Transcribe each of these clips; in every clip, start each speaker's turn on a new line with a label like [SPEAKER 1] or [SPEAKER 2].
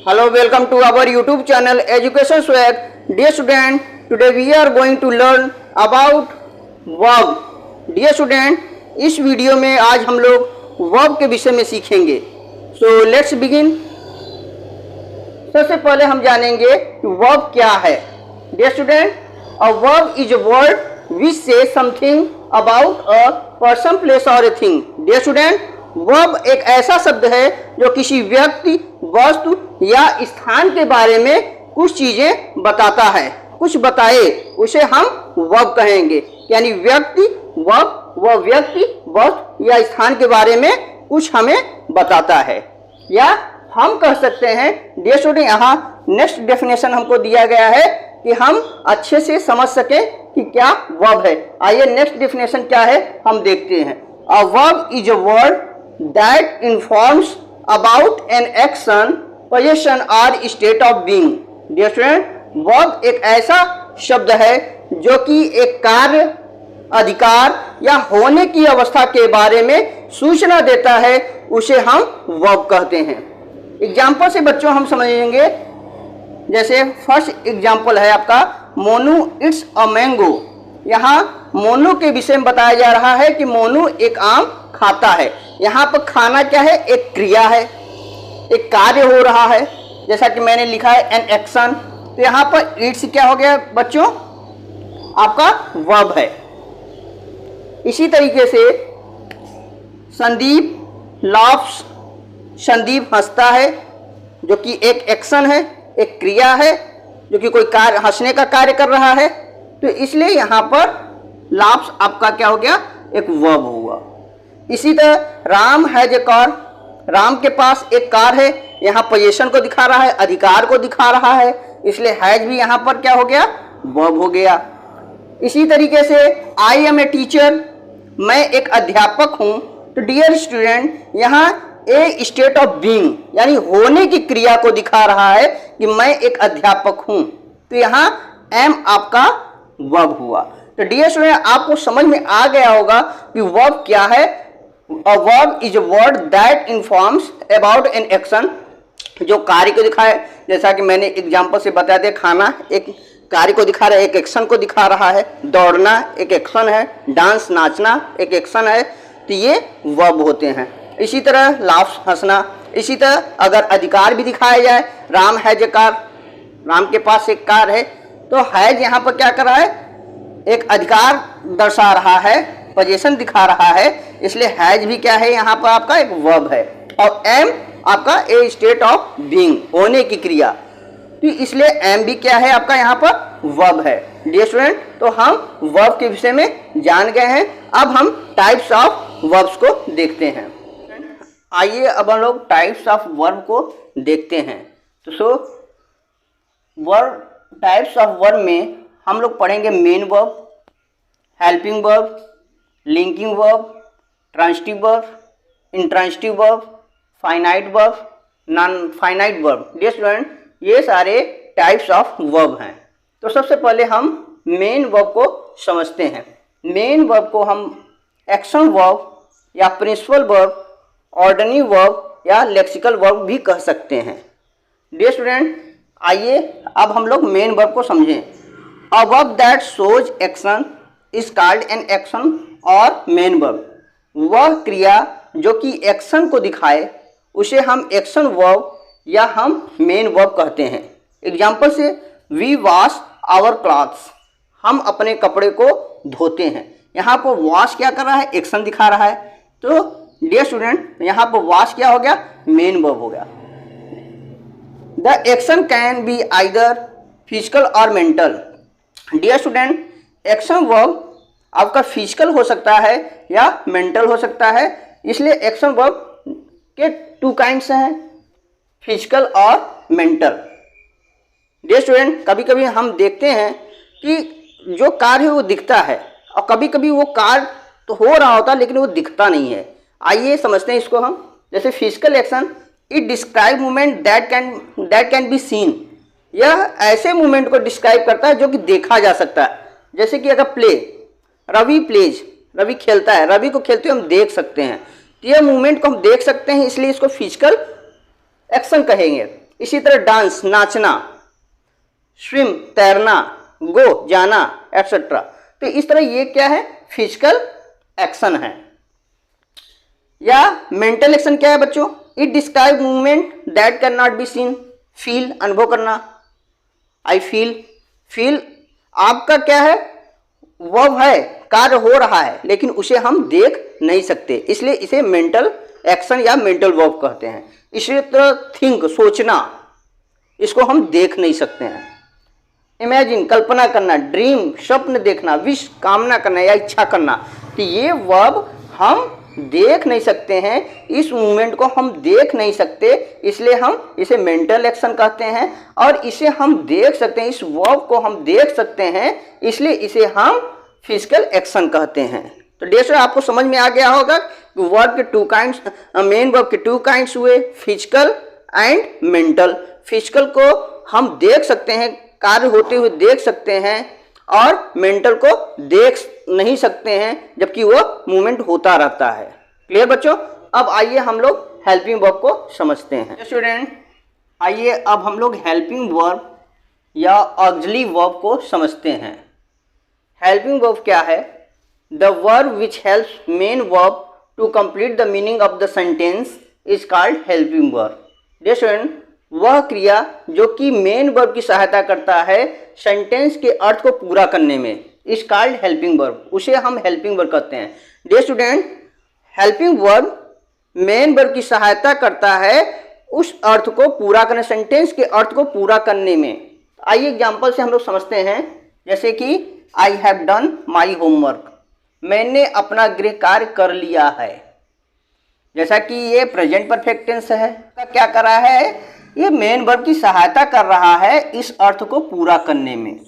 [SPEAKER 1] Hello, welcome to our YouTube channel Education Swag. Dear student, today we are going to learn about verb. Dear student, इस video में आज हम लोग verb के विषय में सीखेंगे. So let's begin. सबसे पहले हम जानेंगे कि verb क्या है. Dear student, a verb is a word which says something about a person, place or a thing. Dear student, verb एक ऐसा शब्द है जो किसी व्यक्ति, वस्तु या स्थान के बारे में कुछ चीजें बताता है. कुछ बताए उसे हम वर्ब कहेंगे. यानी व्यक्ति, वर्ब, वह व्यक्ति, वस्तु या स्थान के बारे में कुछ हमें बताता है. या हम कह सकते हैं डियर स्टूडेंट, यहाँ नेक्स्ट डेफिनेशन हमको दिया गया है कि हम अच्छे से समझ सके कि क्या वर्ब है. आइए नेक्स्ट डेफिनेशन क्या है हम देखते हैं. A verb is a word that informs about an action, possession or state of being. Dear student, verb एक ऐसा शब्द है जो कि एक कार्य, अधिकार या होने की अवस्था के बारे में सूचना देता है. उसे हम verb कहते हैं. एग्जाम्पल से बच्चों हम समझेंगे. जैसे फर्स्ट एग्जाम्पल है आपका मोनू इट्स अ मैंगो. यहाँ मोनू के विषय में बताया जा रहा है कि मोनू एक आम खाता है. यहाँ पर खाना क्या है? एक क्रिया है, एक कार्य हो रहा है. जैसा कि मैंने लिखा है एन एक्शन. तो यहाँ पर इट्स क्या हो गया बच्चों? आपका वर्ब है. इसी तरीके से संदीप लाफ्स, संदीप हंसता है, जो कि एक एक्शन है, एक क्रिया है, जो कि कोई कार्य, हंसने का कार्य कर रहा है. तो इसलिए यहाँ पर लाफ्स आपका क्या हो गया? एक वर्ब हुआ. इसी तरह Ram has a car. Ram के पास एक कार है. यहाँ पोजीशन को दिखा रहा है, अधिकार को दिखा रहा है, इसलिए हैज भी यहाँ पर क्या हो गया? वर्ब हो गया. इसी तरीके से आई एम ए टीचर. मैं एक अध्यापक हूँ. तो डियर स्टूडेंट, यहाँ ए स्टेट ऑफ बीइंग यानी होने की क्रिया को दिखा रहा है कि मैं एक अध्यापक हूँ. तो यहाँ एम आपका वर्ब हुआ. तो डियर स्टूडेंट, आपको समझ में आ गया होगा कि वर्ब क्या है. A verb is a word that informs about an action, जो कार्य को दिखाए. जैसा कि मैंने एग्जाम्पल से बता दिया, खाना एक कार्य को दिखा रहा है, एक एक्शन को दिखा रहा है. दौड़ना एक एक्शन है, डांस नाचना एक एक्शन है. तो ये वर्ब होते हैं. इसी तरह लाफ्स हंसना. इसी तरह अगर अधिकार भी दिखाया जाए, Ram has a car, Ram के पास एक कार है. तो हैज यहाँ पर क्या कर रहा है? एक अधिकार दर्शा रहा है, पोजीशन दिखा रहा है, इसलिए हैज भी क्या है? यहाँ पर आपका एक वर्ब है. और एम आपका ए स्टेट ऑफ बीइंग, होने की क्रिया. तो इसलिए एम भी क्या है? आपका यहाँ पर वर्ब है. डियर स्टूडेंट, तो हम वर्ब के विषय में जान गए हैं. अब हम टाइप्स ऑफ वर्ब्स को देखते हैं. आइए अब हम लोग टाइप्स ऑफ वर्ब को देखते हैं. तो so verb, types of verb में हम लोग पढ़ेंगे main verb, helping verb, linking verb, transitive verb, intransitive verb, finite verb, non finite verb. Dear student, ये सारे टाइप्स ऑफ वर्ब हैं. तो सबसे पहले हम मेन वर्ब को समझते हैं. मेन वर्ब को हम एक्शन वर्ब या प्रिंसिपल वर्ब, ऑर्डिनरी वर्ब या लेक्सिकल वर्ब भी कह सकते हैं. डियर स्टूडेंट, आइए अब हम लोग मेन वर्ब को समझें. A verb that shows action is called an action और मेन वर्ब. वह क्रिया जो कि एक्शन को दिखाए उसे हम एक्शन वर्ब या हम मेन वर्ब कहते हैं. एग्जाम्पल से वी वॉश आवर क्लॉथ्स. हम अपने कपड़े को धोते हैं. यहाँ पर वॉश क्या कर रहा है? एक्शन दिखा रहा है. तो डियर स्टूडेंट, यहाँ पर वॉश क्या हो गया? मेन वर्ब हो गया. The action can be either physical और mental. Dear student, action verb आपका फिजिकल हो सकता है या मेंटल हो सकता है. इसलिए एक्शन वर्ब के टू काइंड्स हैं, फिजिकल और मेंटल. डियर स्टूडेंट, कभी कभी हम देखते हैं कि जो कार्य है वो दिखता है और कभी कभी वो कार्य तो हो रहा होता है लेकिन वो दिखता नहीं है. आइए समझते हैं इसको हम. जैसे physical action, it describe movement that can be seen. यह ऐसे मूवमेंट को डिस्क्राइब करता है जो कि देखा जा सकता है. जैसे कि अगर प्ले, रवि प्लेज, रवि खेलता है, रवि को खेलते हुए हम देख सकते हैं. तो यह मूवमेंट को हम देख सकते हैं, इसलिए इसको फिजिकल एक्शन कहेंगे. इसी तरह डांस नाचना, स्विम तैरना, गो जाना एक्सेट्रा। तो इस तरह ये क्या है, फिजिकल एक्शन है। या मेंटल एक्शन क्या है बच्चों, it describe movement that can not be seen, feel अनुभव करना, आई फील आपका क्या है, वर्ब है, कार्य हो रहा है लेकिन उसे हम देख नहीं सकते, इसलिए इसे मेंटल एक्शन या मेंटल वर्ब कहते हैं। इसी तरह थिंक सोचना, इसको हम देख नहीं सकते हैं। इमेजिन कल्पना करना, ड्रीम स्वप्न देखना, विश कामना करना या इच्छा करना, तो ये वर्ब हम देख नहीं सकते हैं, इस मूवमेंट को हम देख नहीं सकते, इसलिए हम इसे मेंटल एक्शन कहते हैं। और इसे हम देख सकते हैं, इस वर्ब को हम देख सकते हैं, इसलिए इसे हम फिजिकल एक्शन कहते हैं। तो डियर स्टूडेंट आपको समझ में आ गया होगा कि वर्ब के टू काइंड्स, मेन वर्ब के टू काइंड्स हुए, फिजिकल एंड मेंटल। फिजिकल को हम देख सकते हैं, कार्य होते हुए देख सकते हैं, और मेंटल को देख नहीं सकते हैं जबकि वो मूवमेंट होता रहता है। क्लियर बच्चों। अब आइए हम लोग हेल्पिंग वर्ब को समझते हैं। स्टूडेंट आइए अब हम लोग हेल्पिंग वर्ब या ऑक्सिलरी वर्ब को समझते हैं। हेल्पिंग वर्ब क्या है, the verb which helps main verb to complete the meaning of the sentence is called helping verb. Dear student वह क्रिया जो कि मेन वर्ब की सहायता करता है सेंटेंस के अर्थ को पूरा करने में, इज कॉल्ड हेल्पिंग वर्ब, उसे हम हेल्पिंग वर्ब कहते हैं। Dear student helping verb main verb की सहायता करता है उस अर्थ को पूरा करने, सेंटेंस के अर्थ को पूरा करने में। आइए एग्जांपल से हम लोग समझते हैं, जैसे कि I have done my homework, मैंने अपना गृह कार्य कर लिया है। जैसा कि ये प्रेजेंट परफेक्ट टेंस है, क्या कर रहा है, ये मेन वर्ब की सहायता कर रहा है इस अर्थ को पूरा करने में।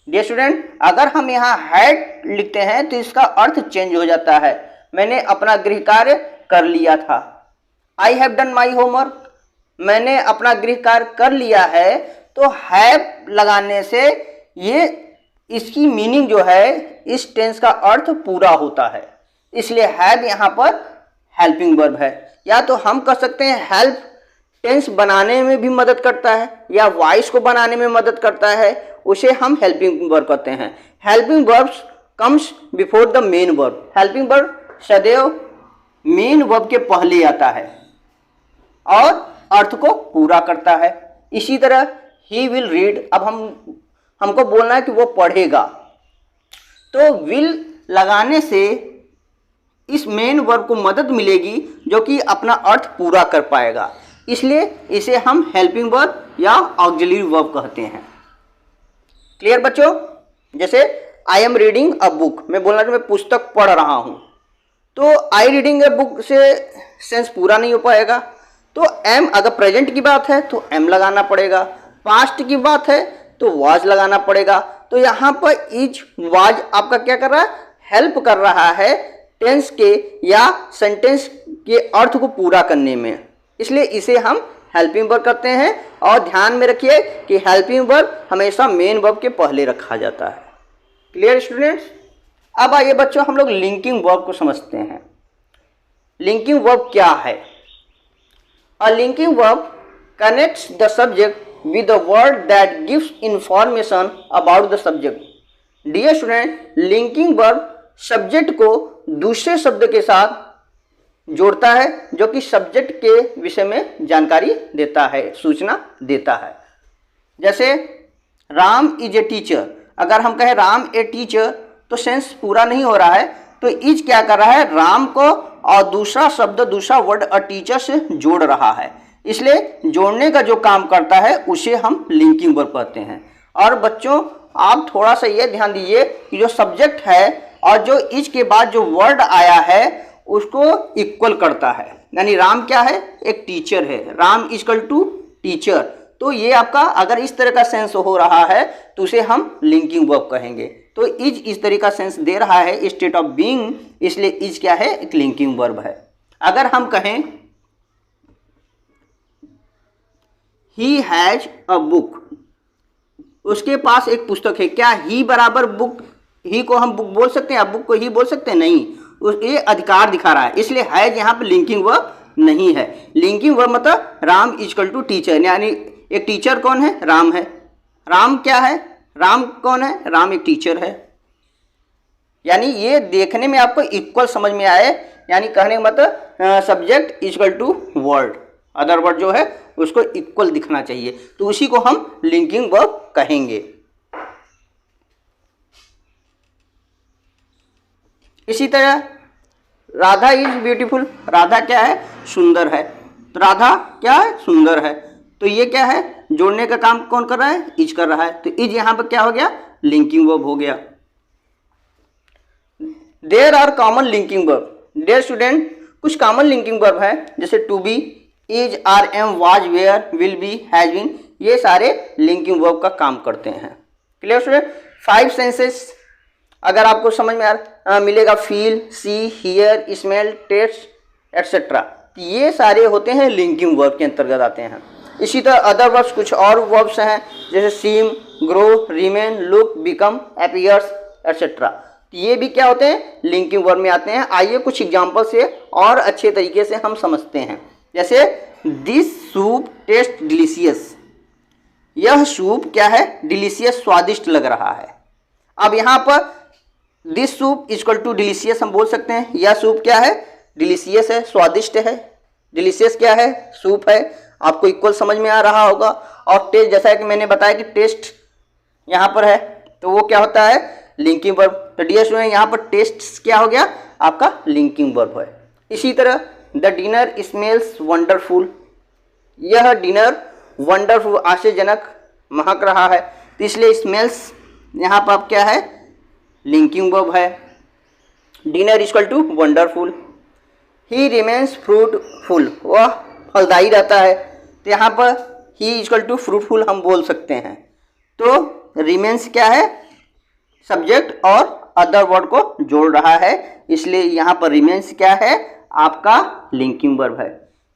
[SPEAKER 1] डियर स्टूडेंट अगर हम यहाँ हैड लिखते हैं तो इसका अर्थ चेंज हो जाता है, मैंने अपना गृह कार्य कर लिया था। I have done my homework, मैंने अपना गृह कार्य कर लिया है, तो हैव लगाने से ये इसकी मीनिंग जो है इस टेंस का अर्थ पूरा होता है, इसलिए हैव यहाँ पर हेल्पिंग वर्ब है। या तो हम कह सकते हैं हेल्प टेंस बनाने में भी मदद करता है या वॉइस को बनाने में मदद करता है, उसे हम हेल्पिंग वर्ब कहते हैं। Helping verbs comes before the main verb, helping verb सदैव मेन वर्ब के पहले आता है और अर्थ को पूरा करता है। इसी तरह ही विल रीड, अब हमको बोलना है कि वो पढ़ेगा, तो विल लगाने से इस मेन वर्ब को मदद मिलेगी जो कि अपना अर्थ पूरा कर पाएगा, इसलिए इसे हम हेल्पिंग वर्ब या ऑक्सिलरी वर्ब कहते हैं। क्लियर बच्चों। जैसे I am reading a book, मैं बोलना कि मैं पुस्तक पढ़ रहा हूं, तो आई रीडिंग अ बुक से सेंस पूरा नहीं हो पाएगा, तो एम, अगर प्रेजेंट की बात है तो एम लगाना पड़ेगा, पास्ट की बात है तो वाज लगाना पड़ेगा। तो यहाँ पर इज वाज आपका क्या कर रहा है, हेल्प कर रहा है टेंस के या सेंटेंस के अर्थ को पूरा करने में, इसलिए इसे हम हेल्पिंग वर्ब करते हैं। और ध्यान में रखिए कि हेल्पिंग वर्ब हमेशा मेन वर्ब के पहले रखा जाता है। Clear students. अब आइए बच्चों हम लोग लिंकिंग वर्ब को समझते हैं। लिंकिंग वर्ब क्या है, a linking verb connects the subject with a word that gives information about the subject। Dear student linking verb subject को दूसरे शब्द के साथ जोड़ता है जो कि सब्जेक्ट के विषय में जानकारी देता है, सूचना देता है। जैसे राम इज ए टीचर, अगर हम कहें राम ए टीचर तो सेंस पूरा नहीं हो रहा है, तो इज क्या कर रहा है, राम को और दूसरा शब्द दूसरा वर्ड अ टीचर से जोड़ रहा है, इसलिए जोड़ने का जो काम करता है उसे हम लिंकिंग वर्ब कहते हैं। और बच्चों आप थोड़ा सा ये ध्यान दीजिए कि जो सब्जेक्ट है और जो इज के बाद जो वर्ड आया है उसको इक्वल करता है, यानी राम क्या है, एक टीचर है, राम इक्वल टू टीचर, तो ये आपका अगर इस तरह का सेंस हो रहा है तो उसे हम लिंकिंग वर्ब कहेंगे। तो इज इस तरह का सेंस दे रहा है स्टेट ऑफ बीइंग, इसलिए इज क्या है, एक लिंकिंग वर्ब है। अगर हम कहें ही हैज अ बुक, उसके पास एक पुस्तक है, क्या ही बराबर बुक, ही को हम बुक बोल सकते हैं, बुक को ही बोल सकते हैं, नहीं, ये अधिकार दिखा रहा है, इसलिए हैज यहाँ पे लिंकिंग वर्ब नहीं है। लिंकिंग वर्ब मतलब राम इजकल टू टीचर, यानी एक टीचर कौन है? राम है। राम क्या है? राम कौन है? राम एक टीचर है। यानी ये देखने में आपको इक्वल समझ में आए, यानी कहने का मतलब subject is equal to word, other word जो है उसको इक्वल दिखना चाहिए, तो उसी को हम लिंकिंग वर्ब कहेंगे। इसी तरह राधा इज ब्यूटीफुल, राधा क्या है? सुंदर है। तो राधा क्या है? सुंदर है। तो ये क्या है? जोड़ने का काम कौन कर रहा है? इज कर रहा है। तो इज यहाँ पर क्या हो गया? लिंकिंग वर्ब हो गया। There are common linking verb, dear student कुछ कॉमन लिंकिंग वर्ब है, जैसे to be, is, are, am, was, were, will be, has been, ये सारे लिंकिंग वर्ब का काम करते हैं। Clear student? 5 सेंसेस अगर आपको समझ में मिलेगा, feel, see, hear, smell, taste etcetera, ये सारे होते हैं लिंकिंग वर्ब के अंतर्गत आते हैं। इसी तरह अदर वर्ब्स कुछ और वर्ब्स हैं, जैसे seem, grow, remain, look, become, appears etcetera, ये भी क्या होते हैं? लिंकिंग वर्ब में आते हैं। आइए कुछ एग्जांपल से और अच्छे तरीके से हम समझते हैं। जैसे दिस सूप टेस्ट डिलीशियस, यह सूप क्या है? डिलीशियस, स्वादिष्ट लग रहा है। अब यहाँ पर this soup equal to delicious हम बोल सकते हैं। यह सूप क्या है? डिलीशियस है, स्वादिष्ट है। डिलीशियस क्या है? सूप है। आपको इक्वल समझ में आ रहा होगा। और टेस्ट, जैसा कि मैंने बताया कि टेस्ट यहाँ पर है, तो वो क्या होता है? Linking verb. तो डियर स्टूडेंट यहाँ पर टेस्ट क्या हो गया? आपका लिंकिंग वर्ब है। इसी तरह द डिनर स्मेल्स वंडरफुल, यह डिनर वंडरफुल, आश्चर्यजनक महक रहा है, तो इसलिए स्मेल्स यहाँ पर आप क्या है? लिंकिंग वर्ब है। Dinner equal to wonderful. He remains fruitful, वह फलदायी रहता है, तो यहाँ पर ही इक्वल टू फ्रूटफुल हम बोल सकते हैं। तो रिमेन्स क्या है? सब्जेक्ट और अदर वर्ड को जोड़ रहा है, इसलिए यहाँ पर रिमेन्स क्या है? आपका लिंकिंग वर्ब है।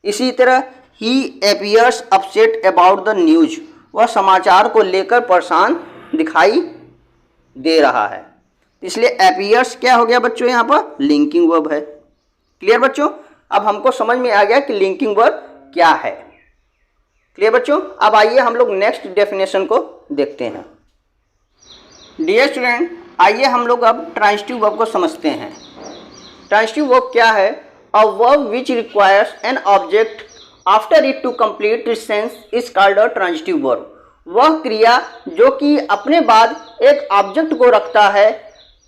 [SPEAKER 1] इसी तरह ही appears upset about the news, वह समाचार को लेकर परेशान दिखाई दे रहा है, इसलिए अपीयर्स क्या हो गया बच्चों? यहाँ पर लिंकिंग वर्ब है। क्लियर बच्चों? अब हमको समझ में आ गया कि लिंकिंग वर्ब क्या है। क्लियर बच्चों? अब आइए हम लोग नेक्स्ट डेफिनेशन को देखते हैं। डियर स्टूडेंट, आइए हम लोग अब ट्रांजिटिव वर्ब को समझते हैं। ट्रांजिटिव वर्ब क्या है? A verb which requires an object after it to complete its sense is called a transitive verb. वह क्रिया जो कि अपने बाद एक ऑब्जेक्ट को रखता है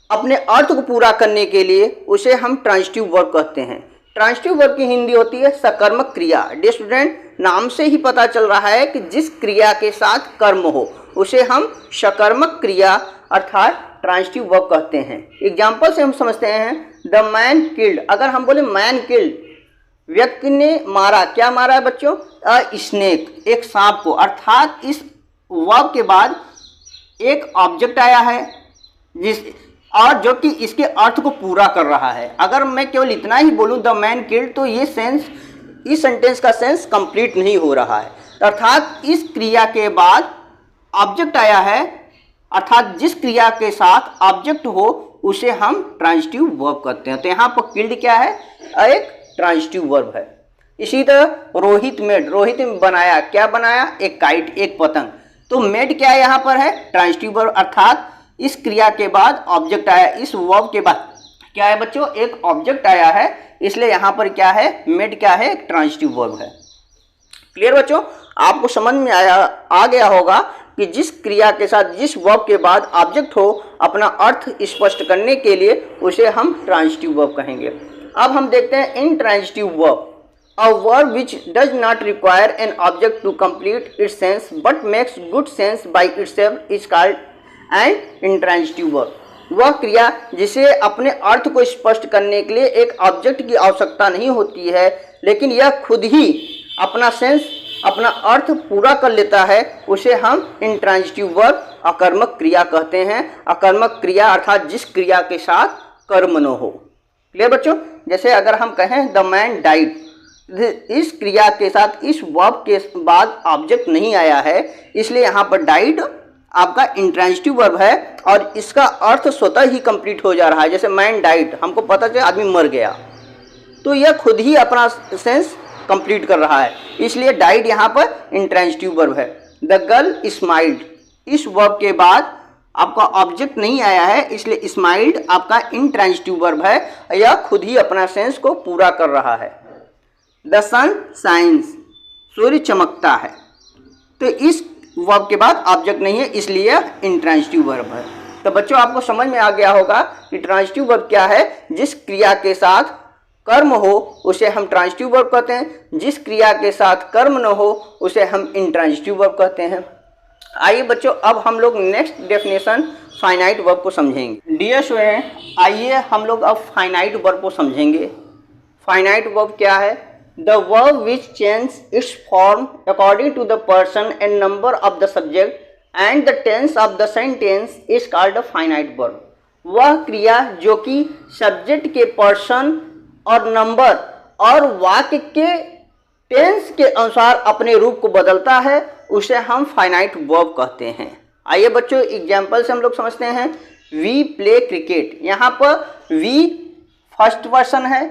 [SPEAKER 1] अपने अर्थ को पूरा करने के लिए, उसे हम ट्रांजिटिव वर्ब कहते हैं। ट्रांजिटिव वर्ब की हिंदी होती है सकर्मक क्रिया। डियर स्टूडेंट, नाम से ही पता चल रहा है कि जिस क्रिया के साथ कर्म हो उसे हम सकर्मक क्रिया अर्थात ट्रांजिटिव वर्ब कहते हैं। एग्जाम्पल से हम समझते हैं, द मैन किल्ड, अगर हम बोले मैन किल्ड, व्यक्ति ने मारा, क्या मारा है बच्चों? अ स्नेक, एक सांप को, अर्थात इस वर्ब के बाद एक ऑब्जेक्ट आया है जिस और जो कि इसके अर्थ को पूरा कर रहा है। अगर मैं केवल इतना ही बोलूं द मैन किल्ड, तो ये सेंस, इस सेंटेंस का सेंस कंप्लीट नहीं हो रहा है। अर्थात इस क्रिया के बाद ऑब्जेक्ट आया है, अर्थात जिस क्रिया के साथ ऑब्जेक्ट हो उसे हम ट्रांजिटिव वर्ब कहते हैं। तो यहाँ पर किल्ड क्या है? एक ट्रांजिटिव वर्ब है। इसी तरह रोहित मेड, रोहित बनाया, क्या बनाया? एक काइट, एक पतंग। तो मेड क्या यहाँ पर है? ट्रांजिटिव वर्ब, अर्थात इस क्रिया के बाद ऑब्जेक्ट आया, इस वर्ब के बाद क्या है बच्चों? एक ऑब्जेक्ट आया है, इसलिए यहाँ पर क्या है? मेड क्या है? एक ट्रांजिटिव वर्ब है। क्लियर बच्चों? आपको समझ में आ गया होगा कि जिस क्रिया के साथ जिस वर्ब के बाद ऑब्जेक्ट हो अपना अर्थ स्पष्ट करने के लिए उसे हम ट्रांजिटिव वर्ब कहेंगे। अब हम देखते हैं intransitive verb. A verb which does not require an object to complete its sense but makes good sense by itself is called an intransitive verb. वह क्रिया जिसे अपने अर्थ को स्पष्ट करने के लिए एक ऑब्जेक्ट की आवश्यकता नहीं होती है, लेकिन यह खुद ही अपना सेंस, अपना अर्थ पूरा कर लेता है, उसे हम इंट्रांजिटिव वर्ब, अकर्मक क्रिया कहते हैं। अकर्मक क्रिया अर्थात जिस क्रिया के साथ कर्म न हो। क्लियर बच्चों? जैसे अगर हम कहें द मैन डाइड, इस क्रिया के साथ इस वर्ब के बाद ऑब्जेक्ट नहीं आया है, इसलिए यहाँ पर डाइड आपका इंट्रांजिटिव वर्ब है और इसका अर्थ स्वतः ही कंप्लीट हो जा रहा है। जैसे मैन डाइड, हमको पता चला आदमी मर गया, तो यह खुद ही अपना सेंस कंप्लीट कर रहा है, इसलिए डाइड यहाँ पर इंट्रांजिटिव वर्ब है। द गर्ल स्माइल्ड, इस वर्ब के बाद आपका ऑब्जेक्ट नहीं आया है, इसलिए स्माइल्ड आपका इंट्रांजिटिव वर्ब है, यह खुद ही अपना सेंस को पूरा कर रहा है। द सन शाइन्स, सूर्य चमकता है, तो इस वर्ब के बाद ऑब्जेक्ट नहीं है, इसलिए यह इंट्रांजिटिव वर्ब है। तो बच्चों आपको समझ में आ गया होगा कि ट्रांजिटिव वर्ब क्या है। जिस क्रिया के साथ कर्म हो उसे हम ट्रांजिटिव वर्ब कहते हैं, जिस क्रिया के साथ कर्म न हो उसे हम इंट्रांजिटिव वर्ब कहते हैं। आइए बच्चों अब हम लोग नेक्स्ट डेफिनेशन फाइनाइट वर्ब को समझेंगे। डियर स्टूडेंट, आइए हम लोग अब फाइनाइट वर्ब को समझेंगे। फाइनाइट वर्ब क्या है? The verb which change its form according to the person and number of the subject and the tense of the sentence is called a finite verb. वह क्रिया जो कि सब्जेक्ट के person और नंबर और वाक्य के टेंस के अनुसार अपने रूप को बदलता है, उसे हम फाइनाइट वर्ब कहते हैं। आइए बच्चों एग्जाम्पल से हम लोग समझते हैं। वी प्ले क्रिकेट, यहाँ पर वी फर्स्ट पर्सन है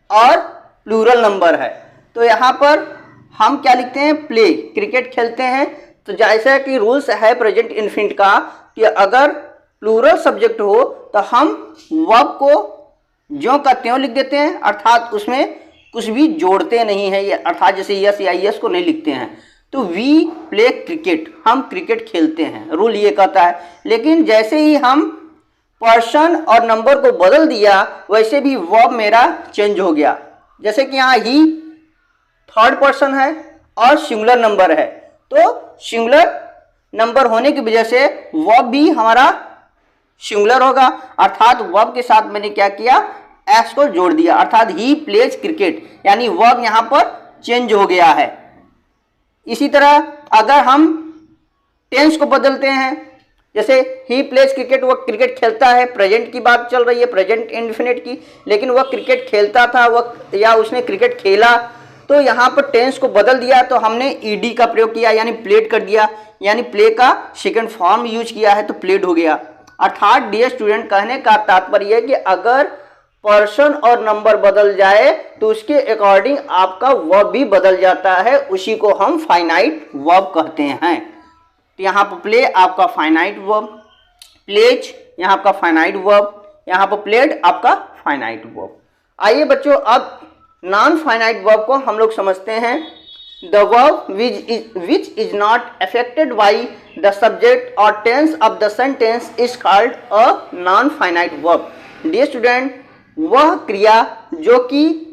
[SPEAKER 1] और प्लूरल नंबर है, तो यहाँ पर हम क्या लिखते हैं? प्ले, क्रिकेट खेलते हैं। तो जैसा कि रूल्स है प्रेजेंट इन्फिनिट का कि अगर प्लूरल सब्जेक्ट हो तो हम वर्ब को ज्यों का त्यों लिख देते हैं, अर्थात उसमें कुछ भी जोड़ते नहीं है, अर्थात जैसे यस या यस को नहीं लिखते हैं। तो वी प्ले क्रिकेट, हम क्रिकेट खेलते हैं, रूल ये कहता है। लेकिन जैसे ही हम पर्सन और नंबर को बदल दिया वैसे भी वर्ब मेरा चेंज हो गया। जैसे कि यहाँ ही थर्ड पर्सन है और सिंगुलर नंबर है, तो सिंगुलर नंबर होने की वजह से वर्ब भी हमारा सिंगुलर होगा, अर्थात वर्ब के साथ मैंने क्या किया? एस को जोड़ दिया, अर्थात ही प्लेज क्रिकेट, यानी वर्ब यहाँ पर चेंज हो गया है। इसी तरह अगर हम टेंस को बदलते हैं, जैसे ही प्लेज क्रिकेट, वह क्रिकेट खेलता है, प्रेजेंट की बात चल रही है, प्रेजेंट इंडेफिनिट की, लेकिन वह क्रिकेट खेलता था वह या उसने क्रिकेट खेला, तो यहाँ पर टेंस को बदल दिया तो हमने ईडी का प्रयोग किया, यानी प्लेड कर दिया, यानी प्ले का सेकंड फॉर्म यूज किया है तो प्लेड हो गया। अर्थात डियर स्टूडेंट, कहने का तात्पर्य है कि अगर पर्सन और नंबर बदल जाए तो उसके अकॉर्डिंग आपका वर्ब भी बदल जाता है, उसी को हम फाइनाइट वर्ब कहते हैं। तो यहाँ पर प्ले आपका फाइनाइट वर्ब, प्लेज यहाँ आपका फाइनाइट वर्ब, यहाँ पर प्लेड आपका फाइनाइट वर्ब। आइए बच्चों अब नॉन फाइनाइट वर्ब को हम लोग समझते हैं। The verb which is not affected by the subject or tense of the sentence is called a non finite verb. Dear student, वह क्रिया जो कि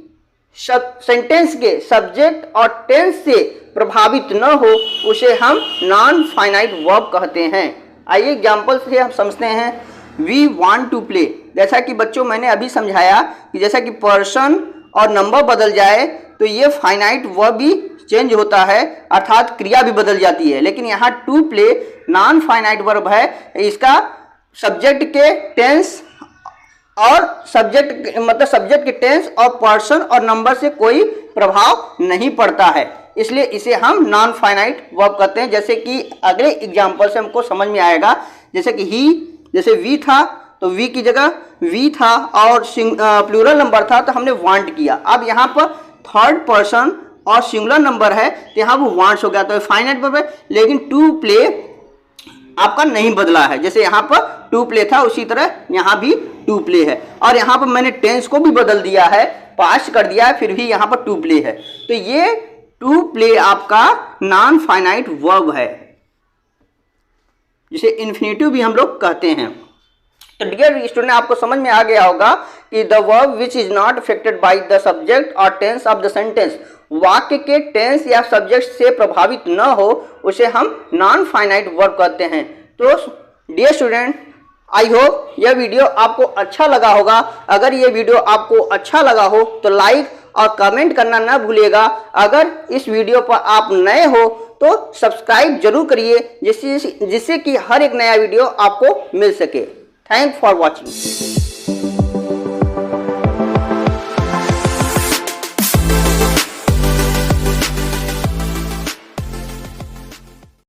[SPEAKER 1] सेंटेंस के सब्जेक्ट और टेंस से प्रभावित न हो उसे हम नॉन फाइनाइट वर्ब कहते हैं। आइए एग्जाम्पल से हम समझते हैं। वी वांट टू प्ले, जैसा कि बच्चों मैंने अभी समझाया कि जैसा कि पर्सन और नंबर बदल जाए तो ये फाइनाइट वर्ब भी चेंज होता है, अर्थात क्रिया भी बदल जाती है। लेकिन यहाँ to play non finite verb है, इसका सब्जेक्ट के टेंस और सब्जेक्ट मतलब सब्जेक्ट के टेंस और पर्सन और नंबर से कोई प्रभाव नहीं पड़ता है, इसलिए इसे हम नॉन फाइनाइट वर्ब कहते हैं। जैसे कि अगले एग्जाम्पल से हमको समझ में आएगा, जैसे कि ही, जैसे वी था तो वी की जगह वी था और प्लूरल नंबर था तो हमने वांट किया। अब यहाँ पर थर्ड पर्सन और सिंगुलर नंबर है तो यहाँ वो वांट्स हो गया, तो फाइनाइट वर्ब है। लेकिन टू प्ले आपका नहीं बदला है, जैसे यहाँ पर टू प्ले था उसी तरह यहाँ भी टू प्ले है, और यहाँ पर मैंने टेंस को भी बदल दिया है, पास्ट कर दिया है, फिर भी यहाँ पर टू प्ले है। तो ये टू प्ले आपका नॉन फाइनाइट वर्ब है, जिसे इन्फिनिटिव भी हम लोग कहते हैं। तो डियर स्टूडेंट, आपको समझ में आ गया होगा कि the verb which is not affected by the subject or tense of the sentence, वाक्य के टेंस या सब्जेक्ट से प्रभावित न हो उसे हम नॉन फाइनाइट वर्ब कहते हैं। तो डियर स्टूडेंट, आई होप यह वीडियो आपको अच्छा लगा होगा। अगर ये वीडियो आपको अच्छा लगा हो तो लाइक और कमेंट करना ना भूलिएगा। अगर इस वीडियो पर आप नए हो तो सब्सक्राइब जरूर करिए, जिससे कि हर एक नया वीडियो आपको मिल सके। Thank for watching.